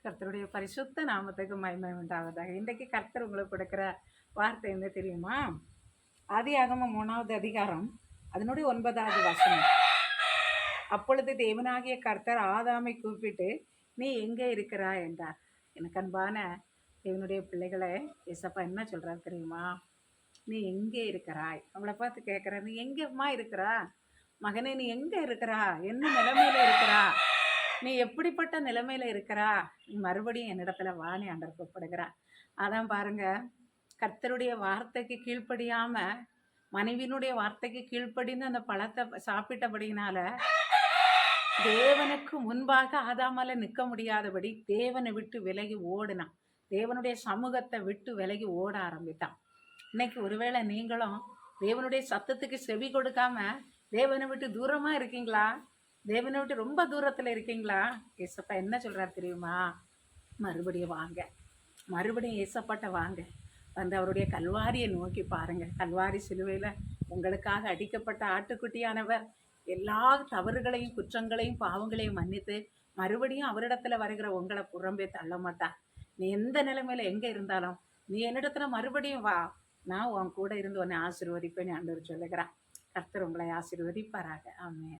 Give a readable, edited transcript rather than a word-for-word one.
கர்த்தருடைய பரிசுத்த நாமத்துக்கு மகிமை உண்டாவதாக. இன்றைக்கு கர்த்தர் உங்களுக்கு கொடுக்குற வார்த்தை என்ன தெரியுமா? ஆதியாகமம் 3வது அதிகாரம் அதனுடைய 9வது வசனம். அப்பொழுது தேவனாகிய கர்த்தர் ஆதாமை கூப்பிட்டு, நீ எங்கே இருக்கிறாய் என்றார். எனக்கு அன்பான தேவனுடைய பிள்ளைகளே, ஏசப்பா என்ன சொல்றாரு தெரியுமா? நீ எங்கே இருக்கிறாய்? அவளை பார்த்து கேட்குற, நீ எங்கேம்மா இருக்கிறா மகனே? நீ எங்கே இருக்கிறா? என்ன நிலைமையில இருக்கிறா? நீ எப்படிப்பட்ட நிலைமையில இருக்கிறா? நீ மறுபடியும் என்னிடத்துல வா, நீ ஆண்டவர் கூப்பிடுகிறா. அதான் பாருங்க, கர்த்தருடைய வார்த்தைக்கு கீழ்ப்படியாம மனைவியினுடைய வார்த்தைக்கு கீழ்ப்படிந்து அந்த பழத்தை சாப்பிட்டபடினால தேவனுக்கு முன்பாக ஆதாமால நிற்க முடியாதபடி தேவனை விட்டு விலகி ஓடினான். தேவனுடைய சமூகத்தை விட்டு விலகி ஓட ஆரம்பித்தான். இன்னைக்கு ஒருவேளை நீங்களும் தேவனுடைய சத்தத்துக்கு செவி கொடுக்காம தேவனை விட்டு தூரமா இருக்கீங்களா? தேவனை விட்டு ரொம்ப தூரத்துல இருக்கீங்களா? ஏசப்பா என்ன சொல்றாரு தெரியுமா? மறுபடியும் வாங்க, மறுபடியும் ஏசப்பாட்ட வாங்க, வந்து அவருடைய கல்வாரியை நோக்கி பாருங்க. கல்வாரி சிலுவையில உங்களுக்காக அடிக்கப்பட்ட ஆட்டுக்குட்டியானவர் எல்லா தவறுகளையும் குற்றங்களையும் பாவங்களையும் மன்னித்து மறுபடியும் அவரிடத்துல வருகிற உங்களை புறம்பே தள்ள மாட்டார். நீ எந்த நிலைமையில எங்க இருந்தாலும் நீ என்னிடத்துல மறுபடியும் வா, நான் உன் கூட இருந்து உன்னை ஆசீர்வதிப்பேன்னு ஆண்டவர் சொல்லுகிறார். கர்த்தர் உங்களை ஆசீர்வதிப்பாராக. ஆமென்.